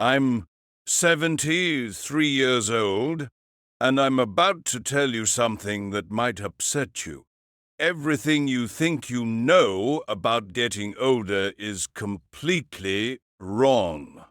I'm 73 years old, and I'm about to tell you something that might upset you. Everything you think you know about getting older is completely wrong.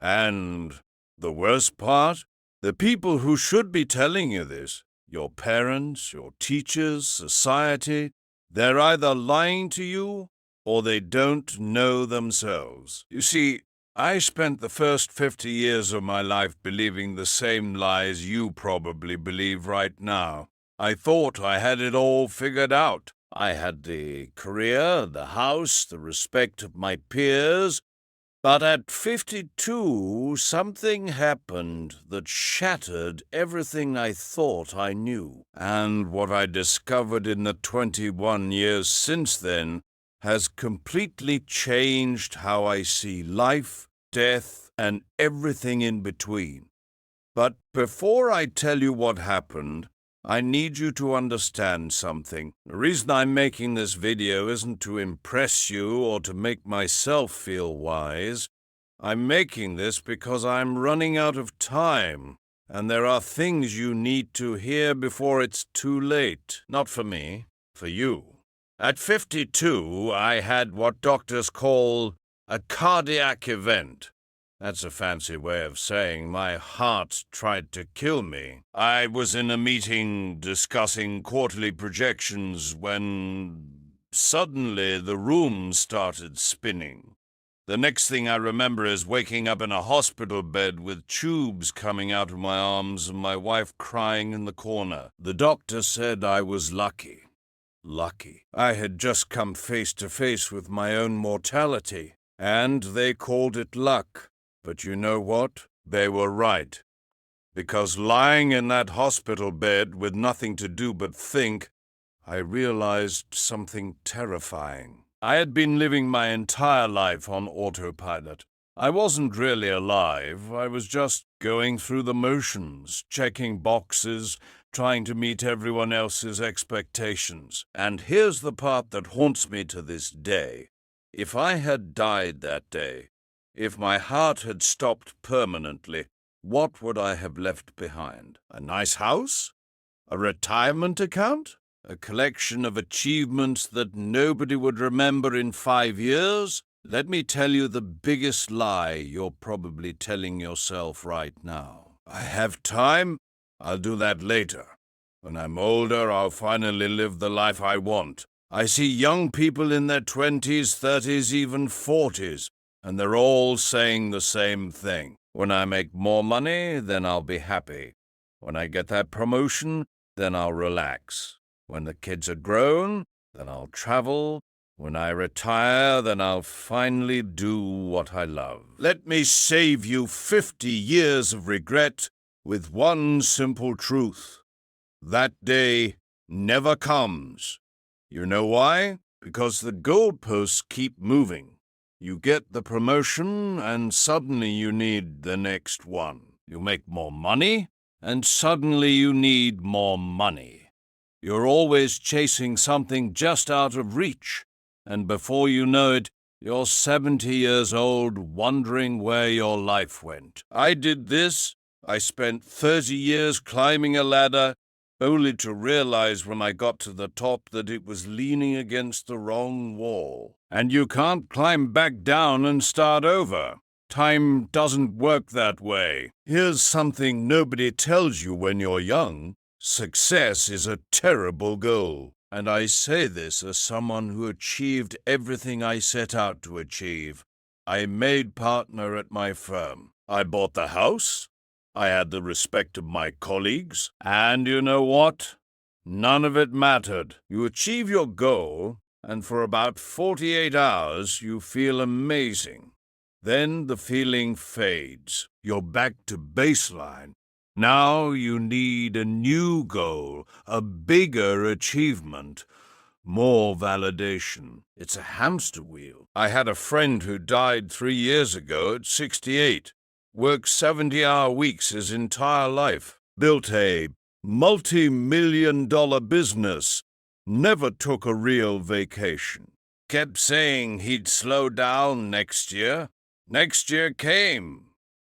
And the worst part? The people who should be telling you this, your parents, your teachers, society, they're either lying to you or they don't know themselves. You see, I spent the first 50 years of my life believing the same lies you probably believe right now. I thought I had it all figured out. I had the career, the house, the respect of my peers. But at 52, something happened that shattered everything I thought I knew. And what I discovered in the 21 years since then has completely changed how I see life, death, and everything in between. But before I tell you what happened, I need you to understand something. The reason I'm making this video isn't to impress you or to make myself feel wise. I'm making this because I'm running out of time, and there are things you need to hear before it's too late. Not for me, for you. At 52, I had what doctors call a cardiac event. That's a fancy way of saying my heart tried to kill me. I was in a meeting discussing quarterly projections when suddenly the room started spinning. The next thing I remember is waking up in a hospital bed with tubes coming out of my arms and my wife crying in the corner. The doctor said I was lucky. Lucky. I had just come face to face with my own mortality, and they called it luck. But you know what? They were right. Because lying in that hospital bed with nothing to do but think, I realized something terrifying. I had been living my entire life on autopilot. I wasn't really alive. I was just going through the motions, checking boxes, trying to meet everyone else's expectations. And here's the part that haunts me to this day. If I had died that day, if my heart had stopped permanently, what would I have left behind? A nice house? A retirement account? A collection of achievements that nobody would remember in 5 years? Let me tell you the biggest lie you're probably telling yourself right now. I have time. I'll do that later. When I'm older, I'll finally live the life I want. I see young people in their 20s, 30s, even 40s, and they're all saying the same thing. When I make more money, then I'll be happy. When I get that promotion, then I'll relax. When the kids are grown, then I'll travel. When I retire, then I'll finally do what I love. Let me save you 50 years of regret with one simple truth. That day never comes. You know why? Because the goalposts keep moving. You get the promotion, and suddenly you need the next one. You make more money, and suddenly you need more money. You're always chasing something just out of reach, and before you know it, you're 70 years old wondering where your life went. I did this. I spent 30 years climbing a ladder, only to realize when I got to the top that it was leaning against the wrong wall. And you can't climb back down and start over. Time doesn't work that way. Here's something nobody tells you when you're young. Success is a terrible goal. And I say this as someone who achieved everything I set out to achieve. I made partner at my firm. I bought the house. I had the respect of my colleagues. And you know what? None of it mattered. You achieve your goal, and for about 48 hours you feel amazing. Then the feeling fades. You're back to baseline. Now you need a new goal, a bigger achievement, more validation. It's a hamster wheel. I had a friend who died 3 years ago at 68. Worked 70-hour weeks his entire life. Built a multi-million-dollar business. Never took a real vacation. Kept saying he'd slow down next year. Next year came.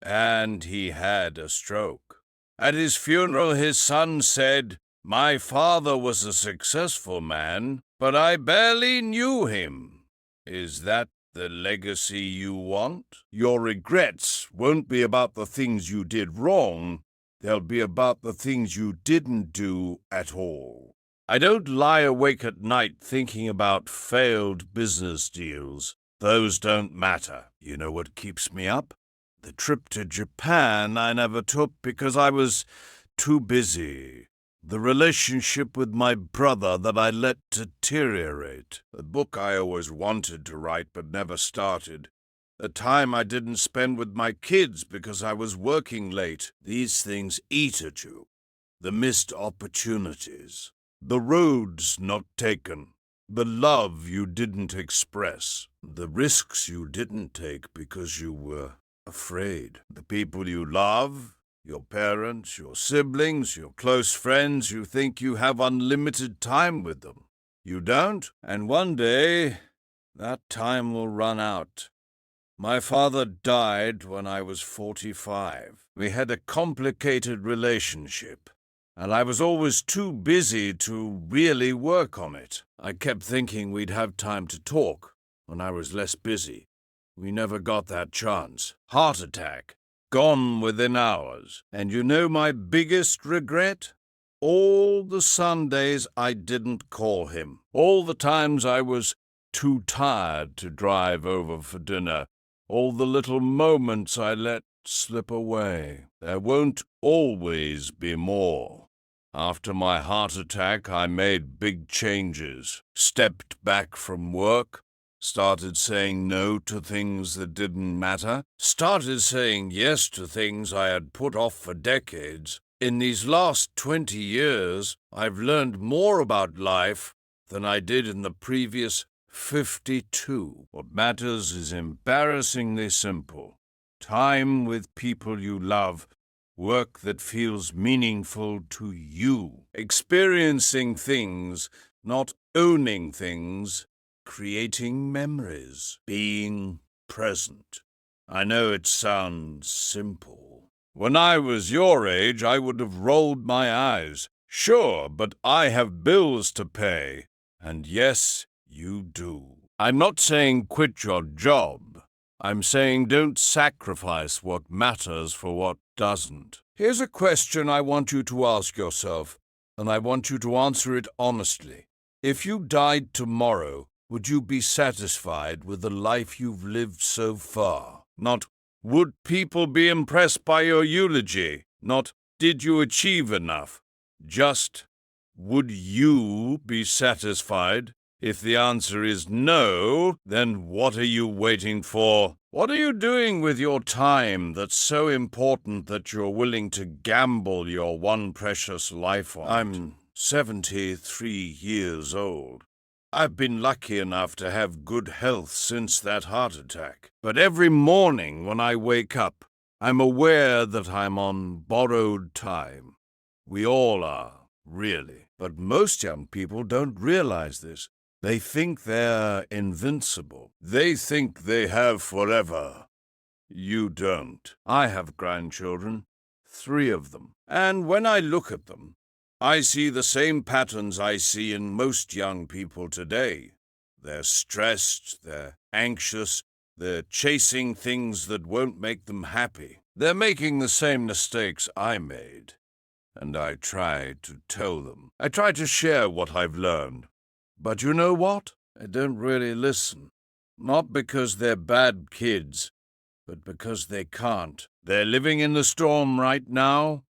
and he had a stroke. At his funeral, his son said, "My father was a successful man, but I barely knew him." Is that the legacy you want? Your regrets won't be about the things you did wrong. They'll be about the things you didn't do at all. I don't lie awake at night thinking about failed business deals. Those don't matter. You know what keeps me up? The trip to Japan I never took because I was too busy. The relationship with my brother that I let deteriorate. The book I always wanted to write but never started. The time I didn't spend with my kids because I was working late. These things eat at you. The missed opportunities. The roads not taken. The love you didn't express. The risks you didn't take because you were afraid. The people you love, your parents, your siblings, your close friends, you think you have unlimited time with them. You don't, and one day that time will run out. My father died when I was 45. We had a complicated relationship, and I was always too busy to really work on it. I kept thinking we'd have time to talk when I was less busy. We never got that chance. Heart attack. Gone within hours. And you know my biggest regret? All the Sundays I didn't call him. All the times I was too tired to drive over for dinner. All the little moments I let slip away. There won't always be more. After my heart attack, I made big changes. Stepped back from work. Started saying no to things that didn't matter. Started saying yes to things I had put off for decades. In these last 20 years, I've learned more about life than I did in the previous 52. What matters is embarrassingly simple. Time with people you love. Work that feels meaningful to you. Experiencing things, not owning things. Creating memories, being present. I know it sounds simple. When I was your age, I would have rolled my eyes. Sure, but I have bills to pay. And yes, you do. I'm not saying quit your job. I'm saying don't sacrifice what matters for what doesn't. Here's a question I want you to ask yourself, and I want you to answer it honestly. If you died tomorrow, would you be satisfied with the life you've lived so far? Not, would people be impressed by your eulogy? Not, did you achieve enough? Just, would you be satisfied? If the answer is no, then what are you waiting for? What are you doing with your time that's so important that you're willing to gamble your one precious life on? I'm 73 years old. I've been lucky enough to have good health since that heart attack. But every morning when I wake up, I'm aware that I'm on borrowed time. We all are, really. But most young people don't realize this. They think they're invincible. They think they have forever. You don't. I have grandchildren, 3 of them. And when I look at them, I see the same patterns I see in most young people today. They're stressed, they're anxious, they're chasing things that won't make them happy. They're making the same mistakes I made. And I try to tell them. I try to share what I've learned. But you know what? They don't really listen. Not because they're bad kids, but because they can't. They're living in the storm right now.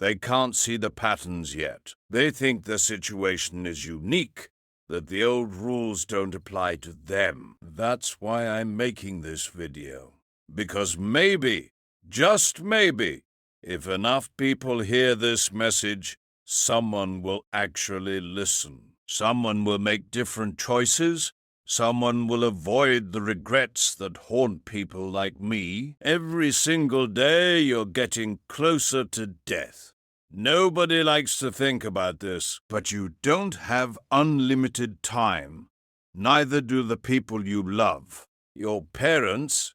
They can't see the patterns yet. They think the situation is unique, that the old rules don't apply to them. That's why I'm making this video. Because maybe, just maybe, if enough people hear this message, someone will actually listen. Someone will make different choices. Someone will avoid the regrets that haunt people like me. Every single day you're getting closer to death. Nobody likes to think about this, but you don't have unlimited time. Neither do the people you love. Your parents,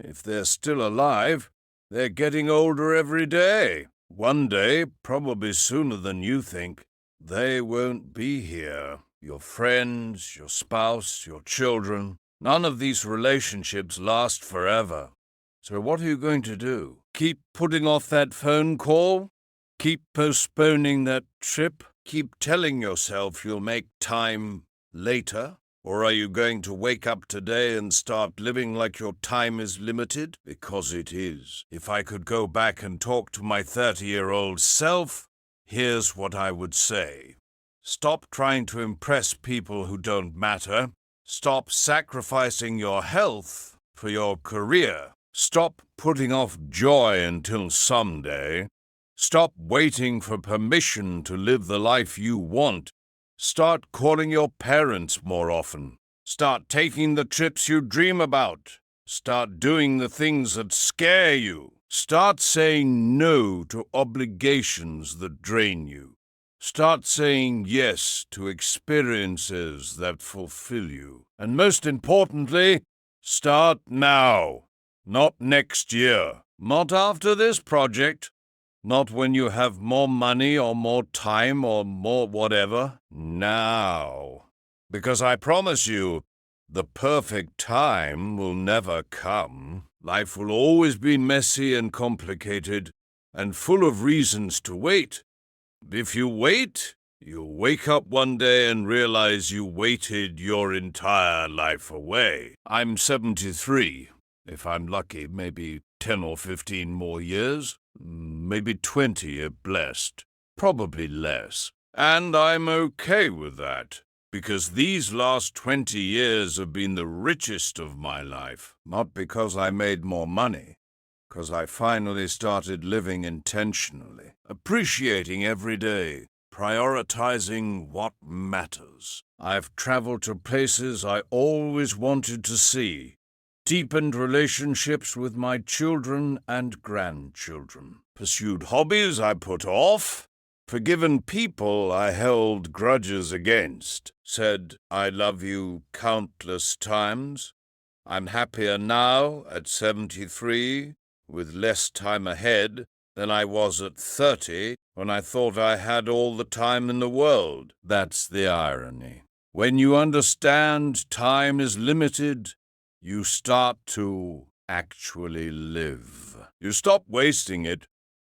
if they're still alive, They're getting older every day. One day, probably sooner than you think, they won't be here. Your friends, your spouse, your children. None of these relationships last forever. So what are you going to do? Keep putting off that phone call? Keep postponing that trip? Keep telling yourself you'll make time later? Or are you going to wake up today and start living like your time is limited? Because it is. If I could go back and talk to my 30-year-old self, here's what I would say. Stop trying to impress people who don't matter. Stop sacrificing your health for your career. Stop putting off joy until someday. Stop waiting for permission to live the life you want. Start calling your parents more often. Start taking the trips you dream about. Start doing the things that scare you. Start saying no to obligations that drain you. Start saying yes to experiences that fulfill you. And most importantly, start now, not next year, not after this project. Not when you have more money or more time or more whatever. Now. Because I promise you, the perfect time will never come. Life will always be messy and complicated and full of reasons to wait. If you wait, you'll wake up one day and realize you waited your entire life away. I'm 73. If I'm lucky, maybe 10 or 15 more years. Maybe 20 if blessed. Probably less. And I'm okay with that, because these last 20 years have been the richest of my life. Not because I made more money, because I finally started living intentionally, appreciating every day, prioritizing what matters. I've traveled to places I always wanted to see, deepened relationships with my children and grandchildren, pursued hobbies I put off, forgiven people I held grudges against, said I love you countless times. I'm happier now at 73, with less time ahead, than I was at 30, when I thought I had all the time in the world. That's the irony. When you understand time is limited, you start to actually live. You stop wasting it.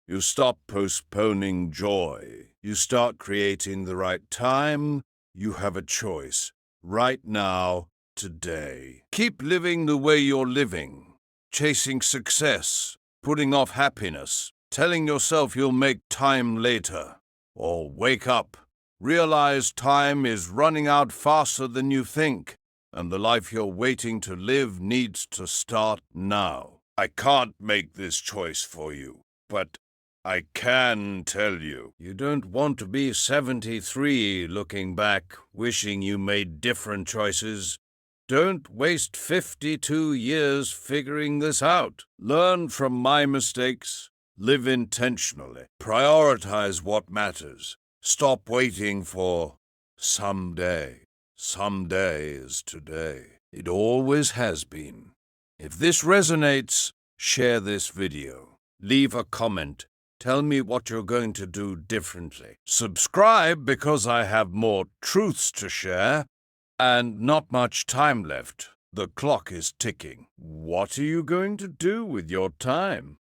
You stop postponing joy. You start creating the right time. You have a choice. Right now, today. Keep living the way you're living. Chasing success. Putting off happiness. Telling yourself you'll make time later. Or wake up. Realize time is running out faster than you think. And the life you're waiting to live needs to start now. I can't make this choice for you, but I can tell you. You don't want to be 73 looking back, wishing you made different choices. Don't waste 52 years figuring this out. Learn from my mistakes. Live intentionally. Prioritize what matters. Stop waiting for someday. Someday is today. It always has been. If this resonates, share this video. Leave a comment. Tell me what you're going to do differently. Subscribe because I have more truths to share and not much time left. The clock is ticking. What are you going to do with your time?